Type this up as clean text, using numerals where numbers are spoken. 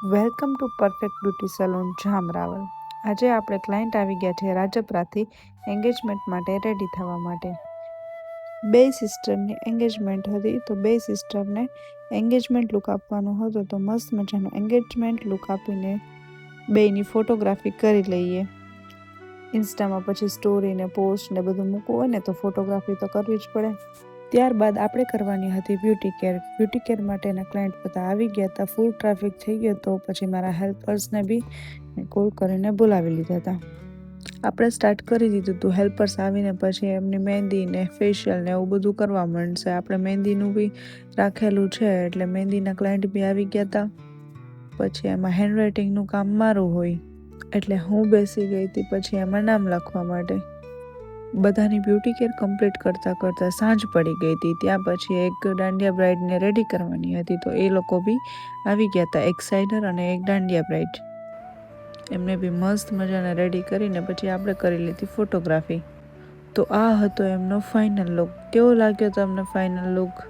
Welcome to perfect beauty salon Jamraval. આજે આપણે client આવી ગયા છે રાજપરાથી એન્ગેજમેન્ટ માટે રેડી થવા માટે. બે સિસ્ટરની એન્ગેજમેન્ટ હતી તો બે સિસ્ટરને એન્ગેજમેન્ટ લુક આપવાનો હતો તો મસ્ત મજાનો એન્ગેજમેન્ટ લુક આપીને બેયની ફોટોગ્રાફી કરી લઈએ. ઇન્સ્ટામાં પછી સ્ટોરી ને પોસ્ટ ને બધું મૂકવું હોય ને તો ફોટોગ્રાફી તો કરવી જ પડે. ત્યારબાદ આપણે કરવાની હતી બ્યુટી કેર. બ્યુટી કેર માટેના ક્લાયન્ટ બધા આવી ગયા હતા. ફૂલ ટ્રાફિક થઈ ગયો તો પછી મારા હેલ્પર્સને બી કોલ કરીને બોલાવી લીધા હતા. આપણે સ્ટાર્ટ કરી દીધું હતું. હેલ્પર્સ આવીને પછી એમની મહેંદી ને ફેશિયલ ને એવું બધું કરવા માંડશે. આપણે મહેંદીનું બી રાખેલું છે એટલે મહેંદીના ક્લાયન્ટ બી આવી ગયા હતા. પછી એમાં હેન્ડરાઇટિંગનું કામ મારું હોય એટલે હું બેસી ગઈ હતી પછી એમાં નામ લખવા માટે. બધાની બ્યુટી કેર કમ્પ્લીટ કરતાં સાંજ પડી ગઈ હતી. ત્યાં પછી એક દાંડિયા બ્રાઇડને રેડી કરવાની હતી તો એ લોકો બી આવી ગયા હતા, એક સાઇડર અને એક દાંડિયા બ્રાઇડ. એમને બી મસ્ત મજાને રેડી કરીને પછી આપણે કરી લીધી ફોટોગ્રાફી. તો આ હતો એમનો ફાઇનલ લુક. કેવો લાગ્યો તમને ફાઇનલ લુક?